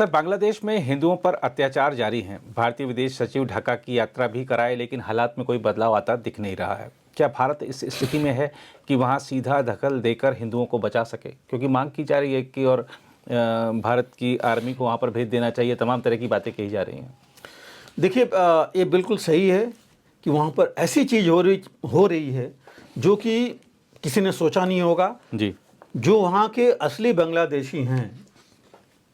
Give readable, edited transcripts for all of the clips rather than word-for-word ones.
Sir, Bangladesh में हिंदुओं पर अत्याचार जारी हैं। भारतीय विदेश सचिव ढाका की यात्रा भी कराए, लेकिन हालात में कोई बदलाव आता दिख नहीं रहा है। क्या भारत इस स्थिति में है कि वहां सीधा दखल देकर हिंदुओं को बचा सके? क्योंकि मांग की जा रही है कि और भारत की आर्मी को वहां पर भेज देना चाहिए, तमाम तरह की बातें कही जा रही हैं। देखिए, ये बिल्कुल सही है कि वहाँ पर ऐसी चीज़ हो रही है जो कि किसी ने सोचा नहीं होगा। जी। जो वहाँ के असली बांग्लादेशी हैं,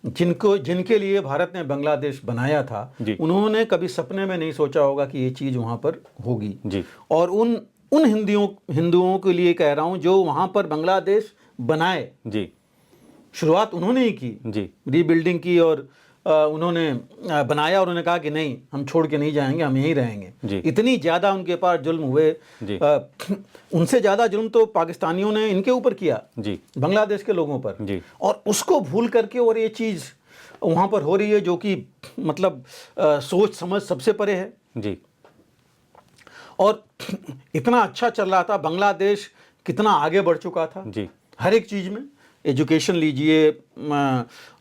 जिनके लिए भारत ने बांग्लादेश बनाया था, उन्होंने कभी सपने में नहीं सोचा होगा कि ये चीज़ वहाँ पर होगी। जी। और उन हिंदुओं के लिए कह रहा हूँ जो वहाँ पर बांग्लादेश बनाए। जी। शुरुआत उन्होंने ही की। जी। रीबिल्डिंग की और उन्होंने बनाया और उन्होंने कहा कि नहीं, हम छोड़ के नहीं जाएंगे, हम यहीं रहेंगे। इतनी ज़्यादा उनके पास जुल्म हुए। उनसे ज़्यादा जुल्म तो पाकिस्तानियों ने इनके ऊपर किया, बांग्लादेश के लोगों पर। और उसको भूल करके और ये चीज़ वहाँ पर हो रही है जो कि मतलब सोच समझ सबसे परे है। जी। और इतना अच्छा चल रहा था, बांग्लादेश कितना आगे बढ़ चुका था। जी। हर एक चीज़ में, एजुकेशन लीजिए,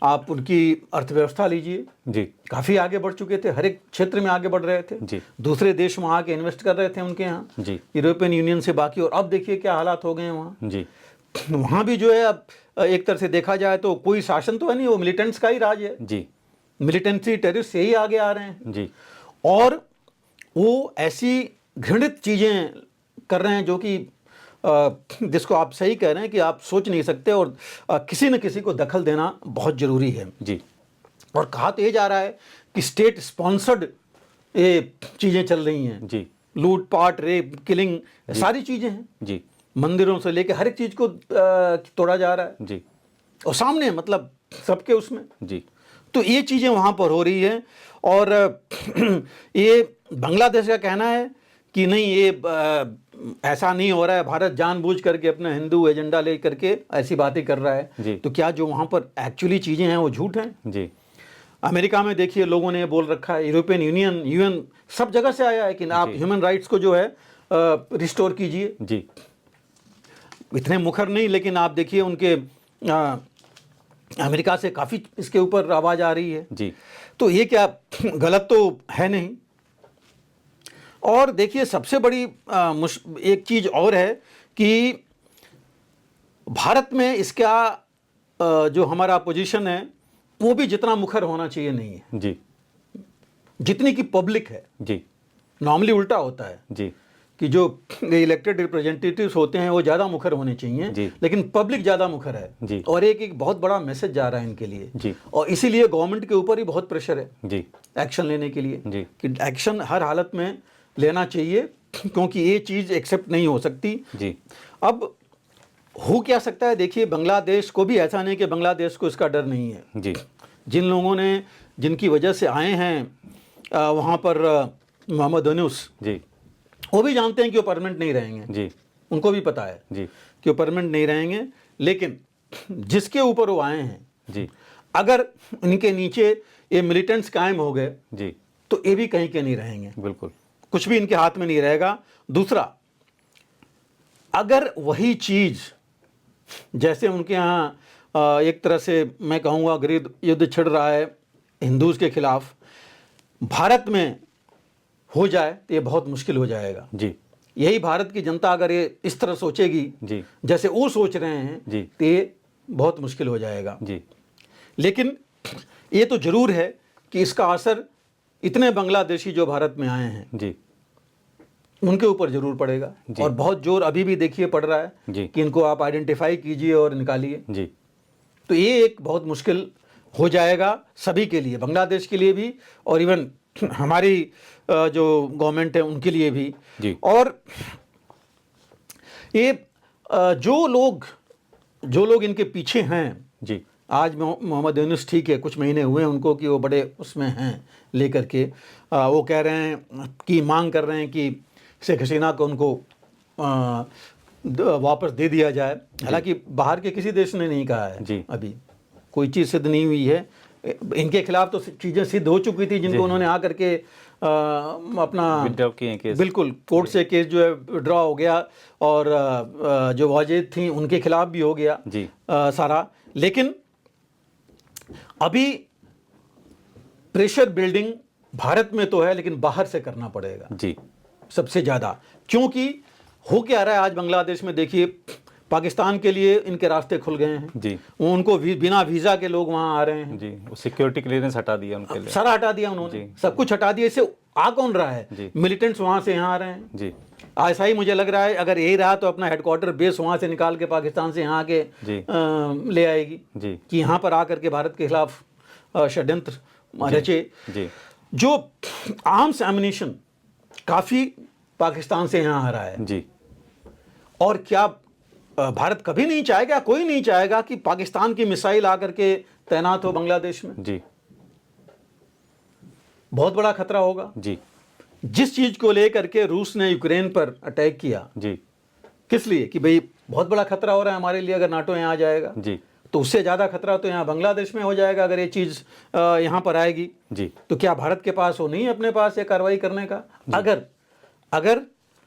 आप उनकी अर्थव्यवस्था लीजिए। जी। काफ़ी आगे बढ़ चुके थे, हर एक क्षेत्र में आगे बढ़ रहे थे। जी। दूसरे देश वहाँ के इन्वेस्ट कर रहे थे उनके यहाँ। जी। यूरोपियन यूनियन से बाकी। और अब देखिए क्या हालात हो गए हैं वहाँ। जी। वहाँ भी जो है, अब एक तरह से देखा जाए तो कोई शासन तो है नहीं, वो मिलिटेंट्स का ही राज है। जी। मिलिटेंसी टेररिस्ट यही आगे आ रहे हैं। जी। और वो ऐसी घृणित चीज़ें कर रहे हैं जो कि जिसको आप सही कह रहे हैं कि आप सोच नहीं सकते। और किसी न किसी को दखल देना बहुत ज़रूरी है। जी। और कहा तो ये जा रहा है कि स्टेट स्पॉन्सर्ड ये चीज़ें चल रही हैं। जी। लूटपाट, रेप, किलिंग, सारी चीज़ें हैं। जी। मंदिरों से लेकर हर एक चीज़ को तोड़ा जा रहा है। जी। और सामने मतलब सबके उसमें। जी। तो ये चीज़ें वहाँ पर हो रही है। और ये बांग्लादेश का कहना है कि नहीं, ये ऐसा नहीं हो रहा है, भारत जानबूझ करके अपना हिंदू एजेंडा ले करके ऐसी बातें कर रहा है। जी। तो क्या जो वहाँ पर एक्चुअली चीज़ें हैं वो झूठ हैं? जी। अमेरिका में देखिए लोगों ने बोल रखा है, यूरोपियन यूनियन, यूएन, सब जगह से आया है कि आप ह्यूमन राइट्स को जो है रिस्टोर कीजिए। जी। इतने मुखर नहीं, लेकिन आप देखिए उनके अमेरिका से काफ़ी इसके ऊपर आवाज़ आ रही है। जी। तो ये क्या गलत तो है नहीं। और देखिए सबसे बड़ी एक चीज़ और है कि भारत में इसका जो हमारा पोजीशन है वो भी जितना मुखर होना चाहिए नहीं है। जी। जितनी की पब्लिक है। जी। नॉर्मली उल्टा होता है। जी। कि जो इलेक्टेड रिप्रेजेंटेटिव्स होते हैं वो ज़्यादा मुखर होने चाहिए। जी। लेकिन पब्लिक ज़्यादा मुखर है। जी। और एक बहुत बड़ा मैसेज जा रहा है इनके लिए। जी। और इसीलिए गवर्नमेंट के ऊपर ही बहुत प्रेशर है। जी। एक्शन लेने के लिए। जी। कि एक्शन हर हालत में लेना चाहिए, क्योंकि ये चीज़ एक्सेप्ट नहीं हो सकती। जी। अब हो क्या सकता है, देखिए बांग्लादेश को भी ऐसा नहीं कि बांग्लादेश को इसका डर नहीं है। जी। जिन लोगों ने, जिनकी वजह से आए हैं वहाँ पर मोहम्मद यूनुस, जी, वो भी जानते हैं कि वो परमानेंट नहीं रहेंगे। जी। उनको भी पता है जी कि वो परमानेंट नहीं रहेंगे। लेकिन जिसके ऊपर वो आए हैं, जी, अगर इनके नीचे ये मिलिटेंट्स कायम हो गए, जी, तो ये भी कहीं के नहीं रहेंगे। बिल्कुल, कुछ भी इनके हाथ में नहीं रहेगा। दूसरा, अगर वही चीज़ जैसे उनके यहाँ एक तरह से मैं कहूँगा गृह युद्ध छिड़ रहा है हिंदूज़ के खिलाफ, भारत में हो जाए तो ये बहुत मुश्किल हो जाएगा। जी। यही भारत की जनता अगर ये इस तरह सोचेगी, जी, जैसे वो सोच रहे हैं, जी, तो ये बहुत मुश्किल हो जाएगा। जी। लेकिन ये तो ज़रूर है कि इसका असर इतने बांग्लादेशी जो भारत में आए हैं, जी, उनके ऊपर ज़रूर पड़ेगा। और बहुत जोर अभी भी देखिए पड़ रहा है। जी। कि इनको आप आइडेंटिफाई कीजिए और निकालिए। जी। तो ये एक बहुत मुश्किल हो जाएगा सभी के लिए, बांग्लादेश के लिए भी और इवन हमारी जो गवर्नमेंट है उनके लिए भी। जी। और ये जो लोग इनके पीछे हैं, जी, आज मोहम्मद यूनुस ठीक है, कुछ महीने हुए हैं उनको कि वो बड़े उसमें हैं लेकर के वो कह रहे हैं कि मांग कर रहे हैं कि शेख हसीना को उनको वापस दे दिया जाए। हालांकि बाहर के किसी देश ने नहीं कहा है। जी। अभी कोई चीज़ सिद्ध नहीं हुई है। इनके खिलाफ तो चीज़ें सिद्ध हो चुकी थी जिनको उन्होंने आकर के अपना विड्रॉ किए केस। बिल्कुल, कोर्ट से केस जो है विड्रॉ हो गया और जो वाजिद थी उनके खिलाफ भी हो गया। जी। सारा। लेकिन अभी प्रेशर बिल्डिंग भारत में तो है, लेकिन बाहर से करना पड़ेगा जी सबसे ज़्यादा। क्योंकि हो क्या रहा है आज बांग्लादेश में, देखिए पाकिस्तान के लिए इनके रास्ते खुल गए हैं जी। उनको बिना वीज़ा के लोग वहाँ आ रहे हैं जी, वो सिक्योरिटी क्लियरेंस हटा दिया उनके लिए, सारा हटा दिया उन्होंने, सब कुछ हटा दिया। इससे आ कौन रहा है? मिलिटेंट्स वहाँ से यहाँ आ रहे हैं जी। ऐसा ही मुझे लग रहा है, अगर यही रहा तो अपना हेडक्वार्टर बेस वहाँ से निकाल के पाकिस्तान से यहाँ के ले आएगी जी। कि यहाँ पर आकर के भारत के खिलाफ षड्यंत्र रचे। जो आर्म्स एमिनेशन काफ़ी पाकिस्तान से यहाँ आ रहा है जी। और क्या भारत कभी नहीं चाहेगा, कोई नहीं चाहेगा कि पाकिस्तान की मिसाइल आकर के तैनात हो बांग्लादेश में? जी। बहुत बड़ा खतरा होगा जी। जिस चीज को लेकर के रूस ने यूक्रेन पर अटैक किया जी। किस लिए? कि भाई बहुत बड़ा खतरा हो रहा है हमारे लिए अगर नाटो यहाँ आ जाएगा जी। तो उससे ज़्यादा खतरा तो यहाँ बांग्लादेश में हो जाएगा अगर ये चीज़ यहाँ पर आएगी जी। तो क्या भारत के पास वो नहीं है अपने पास ये कार्रवाई करने का? अगर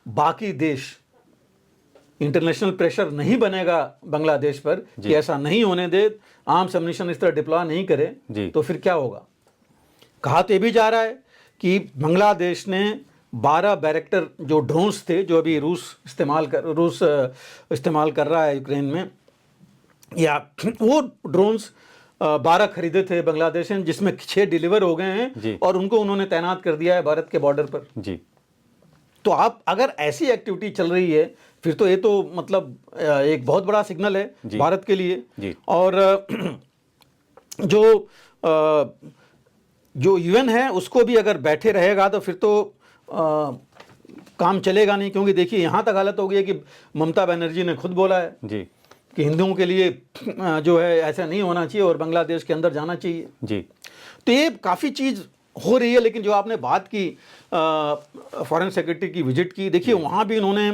बाकी देश इंटरनेशनल प्रेशर नहीं बनेगा बांग्लादेश पर कि ऐसा नहीं होने दे, आर्म्स एमिनेशन इस तरह डिप्लॉय नहीं करे, तो फिर क्या होगा? कहा तो ये भी जा रहा है कि बांग्लादेश ने 12 बैरेक्टर जो ड्रोन्स थे जो अभी रूस इस्तेमाल कर रहा है यूक्रेन में, या वो ड्रोन्स 12 खरीदे थे बांग्लादेश ने, जिसमें 6 डिलीवर हो गए हैं और उनको उन्होंने तैनात कर दिया है भारत के बॉर्डर पर जी। तो आप अगर ऐसी एक्टिविटी चल रही है फिर तो ये तो मतलब एक बहुत बड़ा सिग्नल है भारत के लिए जी। और जो यूएन है उसको भी अगर बैठे रहेगा तो फिर तो काम चलेगा नहीं। क्योंकि देखिए यहाँ तक हालत हो गई है कि ममता बनर्जी ने खुद बोला है जी कि हिंदुओं के लिए जो है ऐसा नहीं होना चाहिए और बांग्लादेश के अंदर जाना चाहिए जी। तो ये काफ़ी चीज़ हो रही है। लेकिन जो आपने बात की फॉरेन सेक्रेटरी की विजिट की, देखिए वहाँ भी उन्होंने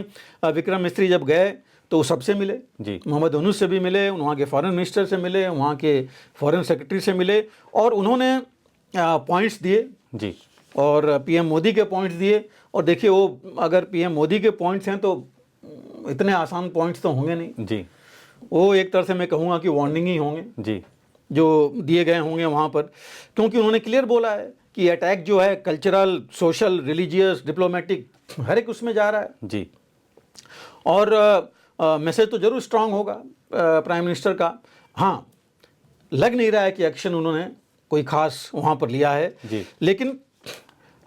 विक्रम मिस्त्री जब गए तो सबसे मिले जी, मोहम्मद यूनुस से भी मिले, वहाँ के फॉरेन मिनिस्टर से मिले, वहाँ के फॉरेन सेक्रेटरी से मिले और उन्होंने पॉइंट्स दिए जी और पीएम मोदी के पॉइंट्स दिए। और देखिए वो अगर पीएम मोदी के पॉइंट्स हैं तो इतने आसान पॉइंट्स तो होंगे नहीं जी, वो एक तरह से मैं कहूँगा कि वार्निंग ही होंगे जी जो दिए गए होंगे वहाँ पर। क्योंकि उन्होंने क्लियर बोला है कि अटैक जो है कल्चरल, सोशल, रिलीजियस, डिप्लोमेटिक हर एक उसमें जा रहा है जी। और मैसेज तो ज़रूर स्ट्रांग होगा प्राइम मिनिस्टर का। हाँ, लग नहीं रहा है कि एक्शन उन्होंने कोई ख़ास वहाँ पर लिया है जी। लेकिन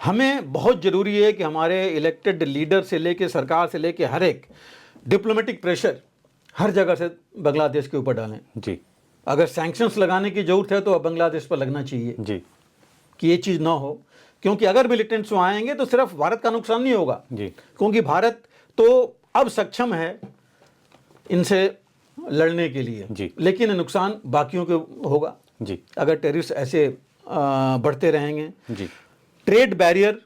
हमें बहुत ज़रूरी है कि हमारे इलेक्टेड लीडर से लेके सरकार से लेके हर एक डिप्लोमेटिक प्रेशर हर जगह से बांग्लादेश के ऊपर डालें जी। अगर सैंक्शंस लगाने की ज़रूरत है तो अब बांग्लादेश पर लगना चाहिए जी कि ये चीज़ ना हो। क्योंकि अगर मिलिटेंट्स वहाँ आएंगे तो सिर्फ भारत का नुकसान नहीं होगा जी, क्योंकि भारत तो अब सक्षम है इनसे लड़ने के लिए जी, लेकिन नुकसान बाकियों को होगा जी अगर टेररिस्ट ऐसे बढ़ते रहेंगे जी। ट्रेड बैरियर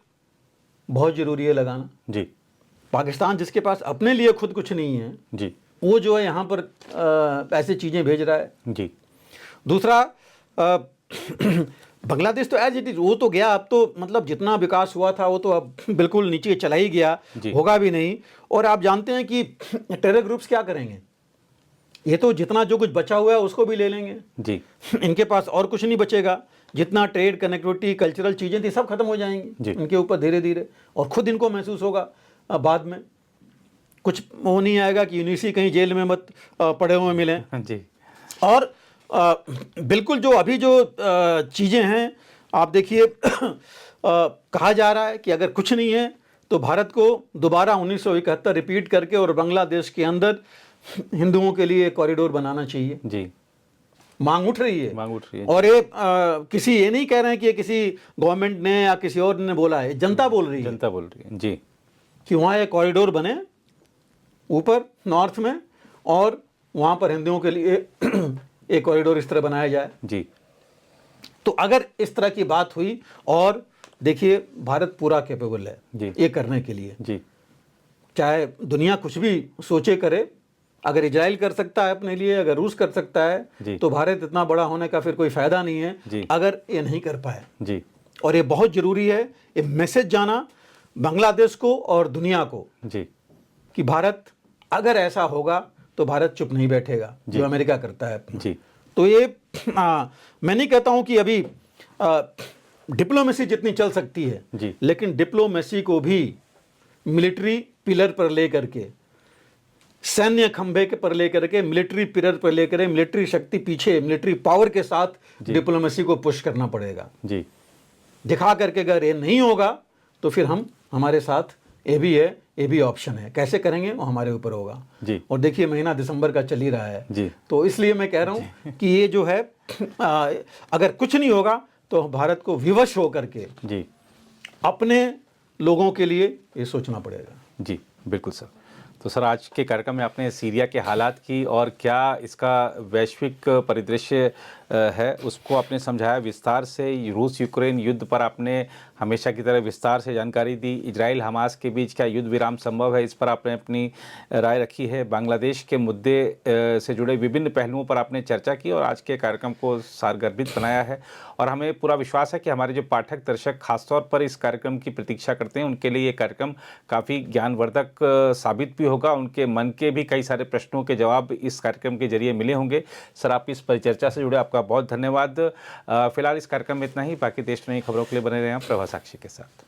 बहुत ज़रूरी है लगाना जी। पाकिस्तान जिसके पास अपने लिए खुद कुछ नहीं है जी, वो जो है यहाँ पर ऐसे चीज़ें भेज रहा है जी। दूसरा बांग्लादेश तो एज इट इज वो तो गया, अब तो मतलब जितना विकास हुआ था वो तो अब बिल्कुल नीचे चला ही गया, होगा भी नहीं। और आप जानते हैं कि टेरर ग्रुप्स क्या करेंगे, ये तो जितना जो कुछ बचा हुआ है उसको भी ले लेंगे जी। इनके पास और कुछ नहीं बचेगा, जितना ट्रेड, कनेक्टिविटी, कल्चरल चीज़ें थी सब खत्म हो जाएंगी इनके ऊपर धीरे धीरे। और ख़ुद इनको महसूस होगा बाद में, कुछ वो नहीं आएगा कि यूनिवर्सिटी कहीं जेल में मत पड़े हुए मिलें जी। और बिल्कुल जो अभी जो चीज़ें हैं आप देखिए कहा जा रहा है कि अगर कुछ नहीं है तो भारत को दोबारा 1971 रिपीट करके और बांग्लादेश के अंदर हिंदुओं के लिए कॉरिडोर बनाना चाहिए जी। मांग उठ रही है और ये किसी ये नहीं कह रहे हैं कि ये किसी गवर्नमेंट ने या किसी और ने बोला है, जनता बोल रही है जी कि वहाँ एक कॉरिडोर बने ऊपर नॉर्थ में और वहाँ पर हिंदुओं के लिए एक कॉरिडोर इस तरह बनाया जाए जी। तो अगर इस तरह की बात हुई, और देखिए भारत पूरा कैपेबल है जी ये करने के लिए जी, चाहे दुनिया कुछ भी सोचे करे, अगर इजराइल कर सकता है अपने लिए, अगर रूस कर सकता है तो भारत इतना बड़ा होने का फिर कोई फ़ायदा नहीं है अगर ये नहीं कर पाए जी। और ये बहुत ज़रूरी है ये मैसेज जाना बांग्लादेश को और दुनिया को जी कि भारत अगर ऐसा होगा तो भारत चुप नहीं बैठेगा जो अमेरिका करता है जी। तो ये मैं नहीं कहता हूँ कि अभी डिप्लोमेसी जितनी चल सकती है जी। लेकिन डिप्लोमेसी को भी मिलिट्री पिलर पर लेकर के, सैन्य खंभे के पर लेकर के, मिलिट्री पिलर पर लेकर के, मिलिट्री शक्ति पीछे, मिलिट्री पावर के साथ डिप्लोमेसी को पुश करना पड़ेगा जी। दिखा करके। अगर ये नहीं होगा तो फिर हम, हमारे साथ ये भी है, ये भी ऑप्शन है, कैसे करेंगे वो हमारे ऊपर होगा जी। और देखिए महीना दिसंबर का चल ही रहा है जी। तो इसलिए मैं कह रहा हूँ कि ये जो है अगर कुछ नहीं होगा तो भारत को विवश होकर के जी अपने लोगों के लिए ये सोचना पड़ेगा। जी बिल्कुल सर। तो सर आज के कार्यक्रम में आपने सीरिया के हालात की और क्या इसका वैश्विक परिदृश्य है उसको आपने समझाया विस्तार से। रूस यूक्रेन युद्ध पर आपने हमेशा की तरह विस्तार से जानकारी दी। इजराइल हमास के बीच क्या युद्ध विराम संभव है, इस पर आपने अपनी राय रखी है। बांग्लादेश के मुद्दे से जुड़े विभिन्न पहलुओं पर आपने चर्चा की और आज के कार्यक्रम को सारगर्भित बनाया है। और हमें पूरा विश्वास है कि हमारे जो पाठक दर्शक खासतौर पर इस कार्यक्रम की प्रतीक्षा करते हैं उनके लिए ये कार्यक्रम काफ़ी ज्ञानवर्धक साबित भी होगा। उनके मन के भी कई सारे प्रश्नों के जवाब इस कार्यक्रम के जरिए मिले होंगे। सर आप इस परिचर्चा से जुड़े आपका बहुत धन्यवाद। फिलहाल इस कार्यक्रम में इतना ही। बाकी देश में नई खबरों के लिए बने रहें प्रभा साक्षी के साथ।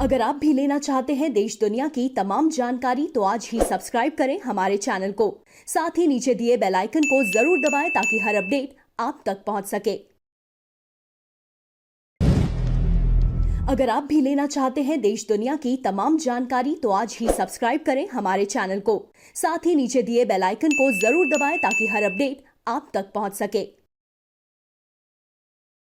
अगर आप भी लेना चाहते हैं देश दुनिया की तमाम जानकारी तो आज ही सब्सक्राइब करें हमारे चैनल को। साथ ही नीचे दिए बेल आइकन को जरूर दबाएं ताकि हर अपडेट आप तक पहुंच सके। अगर आप भी लेना चाहते हैं देश दुनिया की तमाम जानकारी तो आज ही सब्सक्राइब करें हमारे चैनल को। साथ ही नीचे दिए बेल आइकन को जरूर दबाएं ताकि हर अपडेट आप तक पहुंच सके।